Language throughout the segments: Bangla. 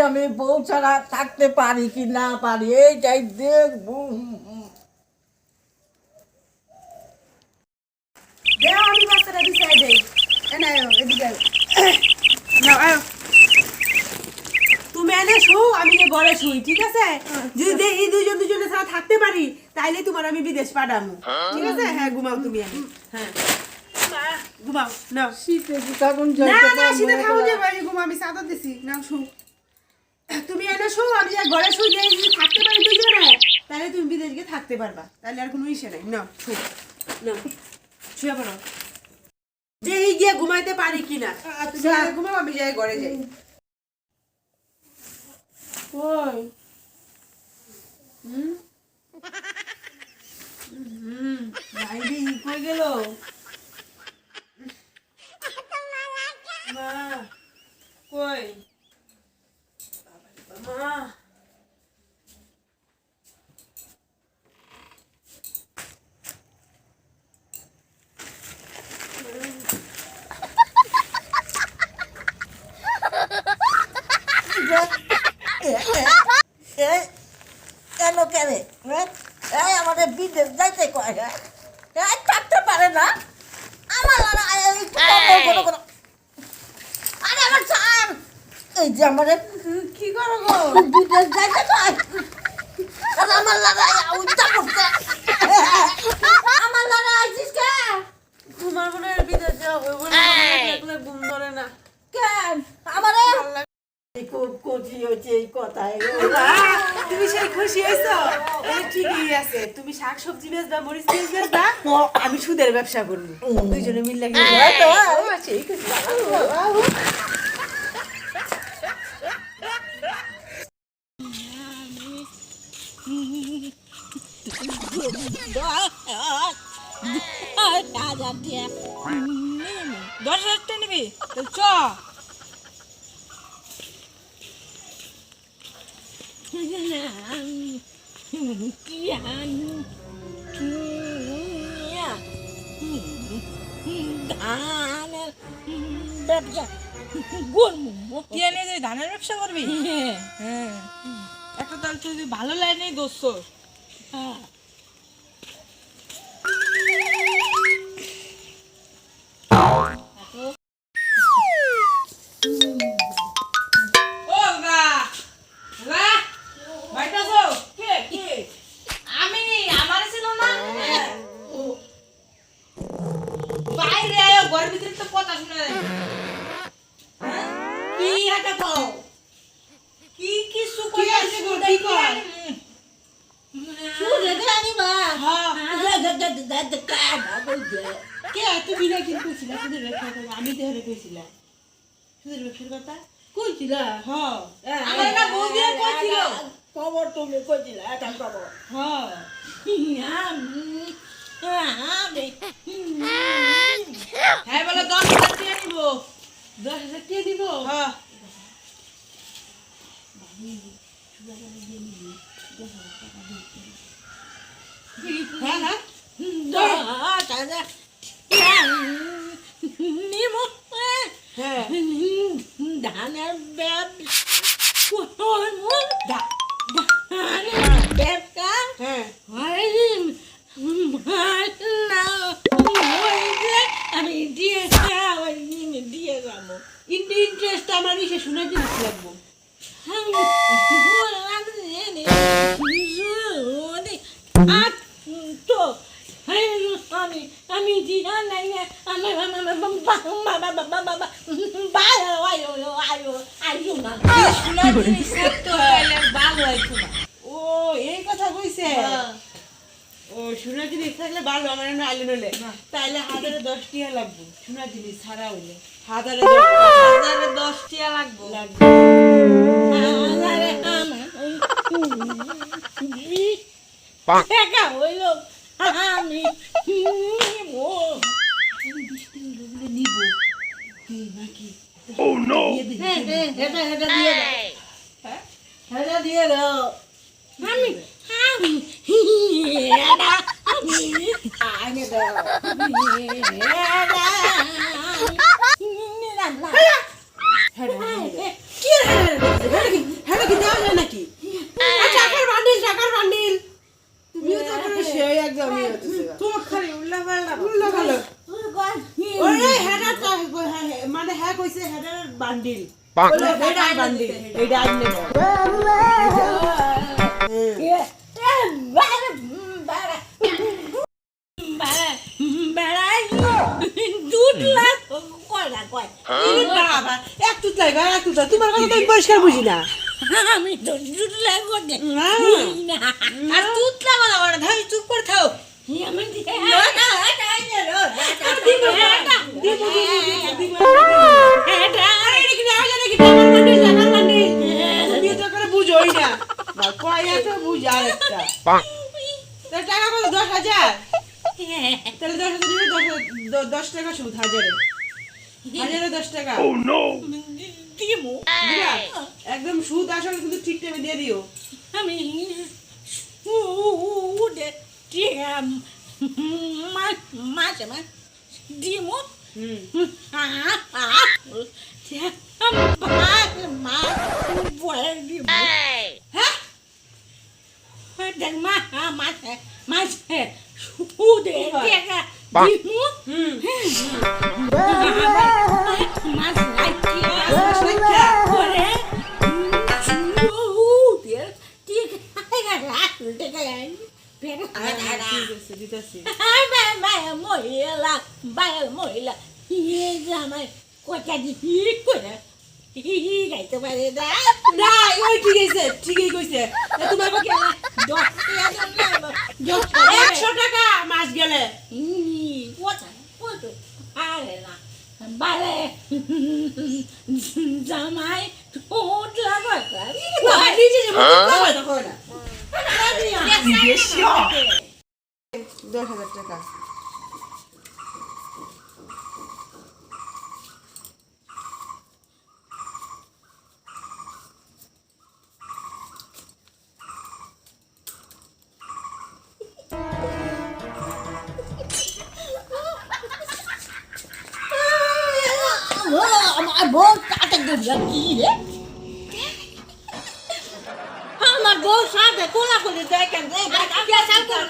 আমি বউ ছাড়া থাকতে পারি কি না পারি এইটাই দেখবো। আমি বাচ্চাটা বিছাই দেই। এদিকে তুমি এনে শো, আমি যে ঘরে শুই, ঠিক আছে? যদি এই দুজনে ছাড়া থাকতে পারি তাইলে তোমার আমি বিদেশ পাঠাবো, ঠিক আছে? হ্যাঁ, ঘুমাও তুমি এনে। হ্যাঁ ঘুমাও। নাও শীতে কি তখন না শীতে খাও যে ভাই, ঘুমাও, আমি চাদর দিছি। নাও শো, তুমি এনে শো, আমি যে ঘরে শুই, যে যদি থাকতে পারি দুজনে তাহলে তুমি বিদেশ গিয়ে থাকতে পারবা, তাহলে আর কোনো ইসে নাই। নাও শো, নাও শুয়ে পড়ো, যে গিয়ে ঘুমাইতে পারি কিনা। তুমি ঘুমাও, আমি যাই ঘরে যাই। কই বাইরে কই গেল মা? কই মা? কেন কেনে আমাদের বিদেশ যাইতে কয় থাকতে পারে না আমার। আরে আমার চান এই যে আমাদের কি করো গো? বিদেশ যাইতে কয় আমার লাগা উচ্চা করতে আমার লাগা আইছিস কে? তোমার মনে হয় বিদেশ যাও, ওই বলে একলা ঘুম ধরে না কেন আমারে খুব খুশি হয়েছে এই কথায়। তুমি সেই খুশি হয়েছো? ঠিকই আছে, তুমি শাক সবজি বেচবা, মরিচ পেঁয়াজ বেচবা, আমি সুদের ব্যবসা করবো, দুইজনে মিললে দশ হাজার নিবি চ। ধানের ব্যবসা করবো। ধানের ব্যবসা করবি? হ্যাঁ, একটা তাহলে তুই ভালো লাইনেই দোষ। হ্যাঁ আমি তো কইছিলাম সুদের ব্যবসার কথা কইছিলা? খবর তুমি কইছিল এখন খবর হ্যাঁ বলে 10,000 টাকা নিব। 10,000 টাকা দিব? হ্যাঁ হ্যাঁ হ্যাঁ ধানের ব্যবসা আমি দিয়ে যাবো। ইন্টারেস্ট আমার ইসে শুনে জিনিস লাগবো। আমি দিয়া নাই ও এই কথা কইছে। ও সোনা জিনিস থাকলে ভালো, আমার এমন আইলে নইলে তাইলে 1010 টাকা লাগবো। সোনা জিনিস ছাড়া হইলে 1010 টাকা লাগবো। টাকা হইল আমি নিব নাকি? এটা দিয়ে দাও। আমি কি বললো ভালো তুই কর ওরে হেডার তো মানে হ্যাঁ কইছে হেডার বান্ডিল বলে হেডার বান্ডিল এইটা আনলে বাবা একটু লাগা একটু তোমার কথা তো আমি পরিষ্কার বুঝি না আমি তো দুধ লাগবো না আর তুত লাগা না ওরা ধাই চুপ করে থাও আমি বুঝোই না কয়েকটা বুঝ আর একটা টাকা কত 10,000 তাহলে 10,000 10 টাকা সুদ হাজারে 10 টাকা দিলা? একদম সুদ আসলে কিন্তু ঠিক টাইমে দিয়ে দিও আমি মাঝে মাঝে দিমো হুম দিতেছি গাইতে পারে না না ওই ঠিকই কইছে তোমার 100 টাকা মাস গেলে জামাই ঠোঁট লাগা নিজে যে তখন না 10,000 টাকা আমার বউ কাটে গেল কি রে আমার বউ সাথে কোলা করে দেখেন রে কেসাল করে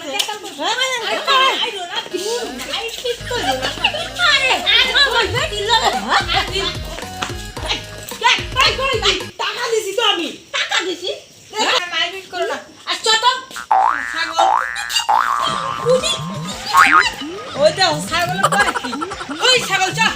টাকা দিছি তো আমি টাকা দিছি মাইন্ড করো না আচ্ছা তো ছাগল ওই দাও ছাগল করে কি ওই ছাগল চা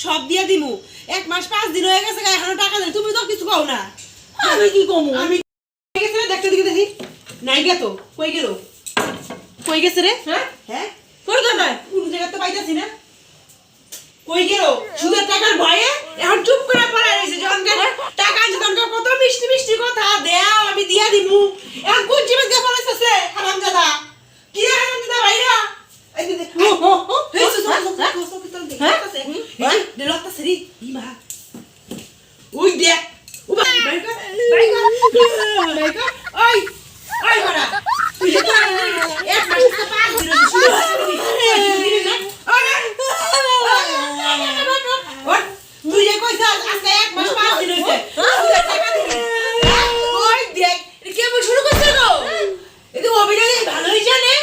সব দিয়ে দিমু 1 মাস 5 দিন হয়ে গেছে এখনো টাকা দেই তুমি তো কিছু কও না আমি কি কমু আমি গেছে রে দেখতে দিকে দেখি নাই গে তো কই গেল কই গেছে রে হ্যাঁ হ্যাঁ কই গেল কোন জায়গা তো পাইতাছি না কই গেল সুদের টাকার ভয়ে এখন চুপ করে পড়ে রইছে যখন টাকা আনছে তখন কত মিষ্টি মিষ্টি কথা দেও আমি দিয়া দিমু এখন কোন জিনিস দিয়ে পড়াইছে হারামজাদা কি রে হারামজাদা ভাইরা এই দে এই হ্যাঁ দে লতা সরি ইমা ওই দে উবা বাইকা বাইকা বাইকা ওই ওই মারা তুই যে এক মাস থেকে 5 দিন শুরু করছিস না তুই যে কইছ আজকে এক মাস 5 দিন হইছে টাকা দিবি ওই দেখ কেমন শুরু করছ গো এতে অভিনয় ভালোই জানে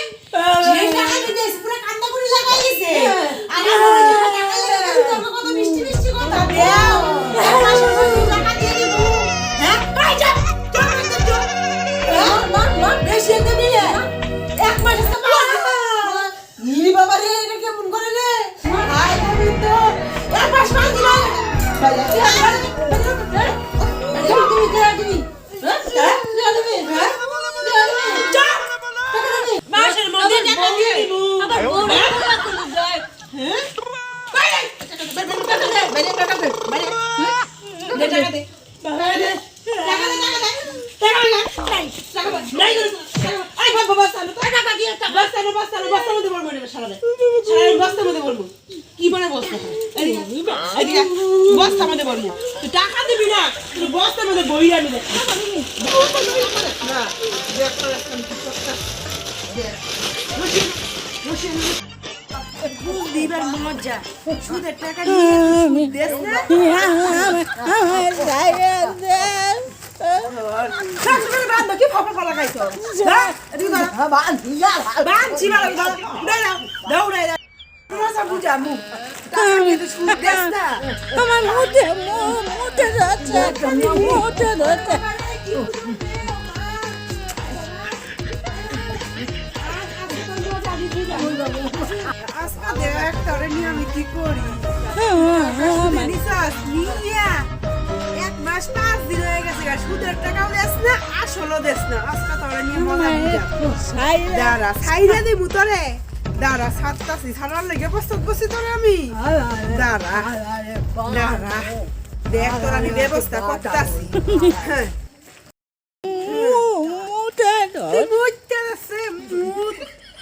যে টাকা দিতে পুরো কান্না করে লাগাই গেছে আর আমার টাকা লাগাই তোর কত মিষ্টি মিষ্টি কথা দেও এক মাসের মধ্যে টাকা দিয়ে দিব হ্যাঁ ভাই যা টাকা দে না বেশি একটা নিয়ে এক মাস থেকে 5 নি বাবা রে এটা কেমন করে রে ভাই আমি তো এক মাস 5 দিন মাসের মধ্যে টাকা দিয়ে দিব আবার বড় টাকা করে যায় হ্যাঁ বাইরে টাকা দে বাইরে দে টাকা দে টাকা দে টাকা দে টাকা দে টাকা দে নাই করে আই বাবা বস্তানো টাকা দিয়ে বস্তানো বস্তার মধ্যে বলবো রে শালা শালা বস্তার মধ্যে বলবো কি বলে বস্তা এদিকে বস্তার মধ্যে বলবো তুই টাকা দিবি না তুই বস্তার মধ্যে বইরা নিবে না দেখ করে দিবার মজা সুদের টাকা নিয়ে দেশ না শাশুড়ি বান্ধব কি ফপা ফলা খাইছো হ্যাঁ এদিকে ধর বানছি ভালো দাও দাও রে মজা বুঝা মু টাকা নিয়ে তো সুদ দেশ না আমার মুতে যাচ্ছে মুতে ধরছে আজকে দেখ তোরে নিয়ে আমি কি করি এক মাস 5 দিন হয়ে গেছে সুদের টাকাও দেস না আসলও দেস না আজকে তোরে নিয়ে মজা বুঝা দাঁড়া সাইরা দিমু তোরে দাঁড়া সাতটাছি সারার লেগে প্রস্তুত বসি তোরে আমি দাঁড়া দাঁড়া দেখ তোর আমি ব্যবস্থা করতেছি হ্যাঁ তুই বুঝতে আছে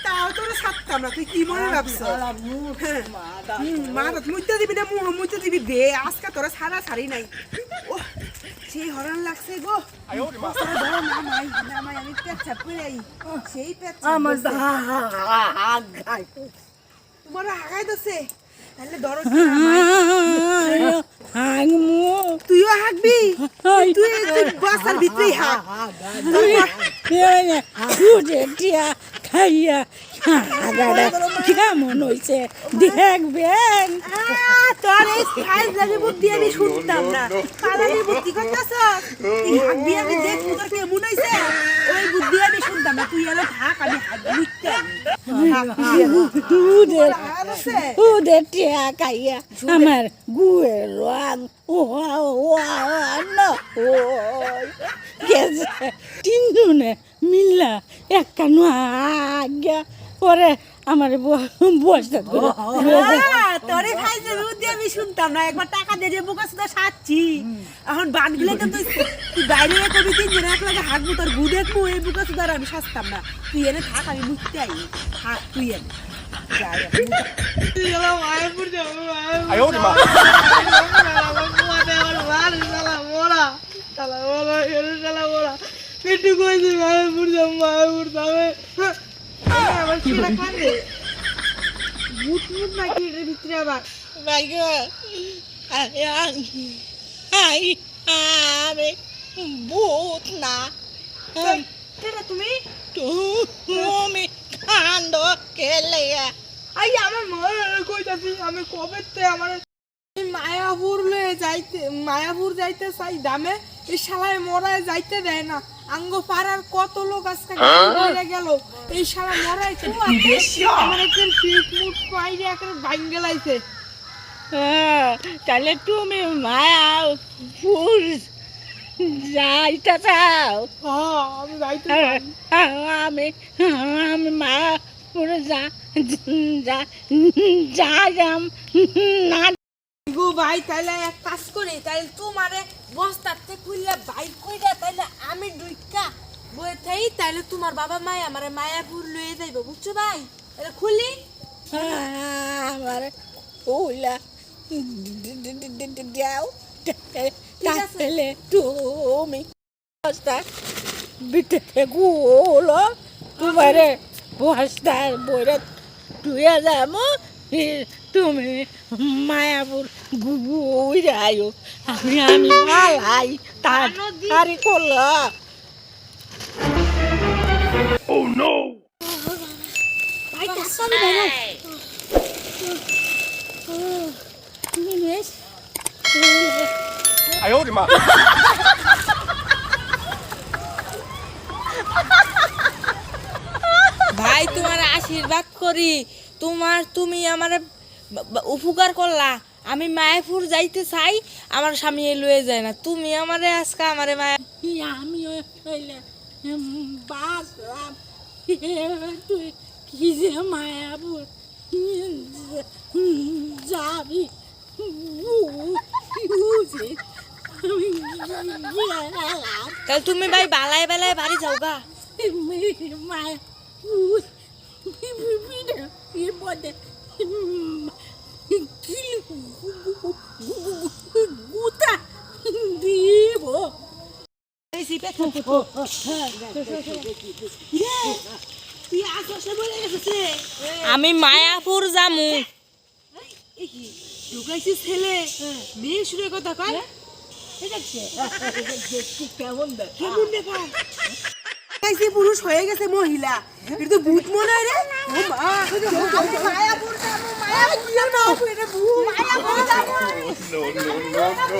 তাও তোরা সাততাম না তুই কি মনে ভাবছ মাথা মুইতে দিবি না মুহ মুইতে দিবি দে আজকে তোরা সারা সারি নাই ও সেই হরণ লাগছে গো নামাই আমি পেচ্ছাপ করে আই সেই পেচ্ছাপ আমার তোমার হাগাই দছে তাহলে ধরো হাগমু তুইও হাগবি তুই বাসার ভিতরেই হাগ টিয়া খাইয়া কেমন হয়েছে দেখবেন তোর এই খাইজ লাগে বুদ্ধি আমি শুনতাম না পালানি বুদ্ধি করতেছ তুই হাগবি আমি দেখবো তোর কেমন হয়েছে ওই বুদ্ধি আমি শুনতাম না তুই এলো থাক আমি উদের টিয়া খাইয়া আমার গুয়ের রং তিনজনে মিল্লা এক কানু আজ্ঞা পরে আমার বসতে তোরে খাইছে বুদ্ধি আমি শুনতাম না একবার টাকা দিয়ে বুকা শুধু সাচ্ছি এখন বানগুলো তো তুই বাইরে কবি তিনজন এক লাগে হাঁকবো তোর গু দেখবো এই বুকা শুধু আর আমি সাজতাম না তুই এনে থাক আমি বুঝতে আই থাক তুই এনে ভূত না তুমি তুমি কান্দ কেলে আই আমার মনে কইতাছি আমি কবেতে আমার মায়াপুর যাইতে চাই দামে এই শালায় মরায় যাইতে দেয় না আঙ্গ পাড়ার কত লোক আজকে মরে গেল এই শালা মরায় আমার একটা ফিট মুট পাইরে একটা ভাঙ্গে লাইছে তাহলে তুমি মায়াপুর যাইতে চাও হ্যাঁ আমি যাইতে চাই। আমি আমি মায়াপুরে যাইলাম না গো ভাই তাহলে এক কাজ করি, তাহলে তোমারে বস্তাতে খুললে বাইক কইরা তাহলে আমি দুইটা বই থাই, তাহলে তোমার বাবা মাই আমারে মায়াপুর লয়ে যাইব, বুঝছো ভাই? তাহলে খুলি। আমার ওলা যাও তাহলে তুমি বস্তার ভিতরে গুলো তোমারে বস্তার বইরা টুয়ে যাবো তুমি মায়াপুর ঘুরাইও আমি ভালাই তাড়াতাড়ি করলো ভাই তাড়াতাড়ি বেরো哎呦我的妈！ ভাই তোমার আশীর্বাদ করি, তুমি আমার উপকার করলা। আমি মায়াপুর যাইতে চাই, আমার স্বামী লয়ে যায় না, তুমি আমারে আজকে আমারে মায়া আমি বাসলাম তুই কি যে মায়াপুর যাবি তাহলে তুমি ভাই বালায় বেলায় বাড়ি যাও গা। মায়াপুর মধ্যে গুতা দিব আমি মায়াপুর যামু। ঢুকাইছি ছেলে মেয়ে সুরে কথা কয় কেমন কেমন ব্যাপার ঢুকাইছি পুরুষ হয়ে গেছে মহিলা, এটা তো ভূত মনে হয় রে। ও মা আমি মায়াপুর যাবো, মায়াপুর যাবো, এটা ভূত মায়াপুর যাবো। No, no, no, no.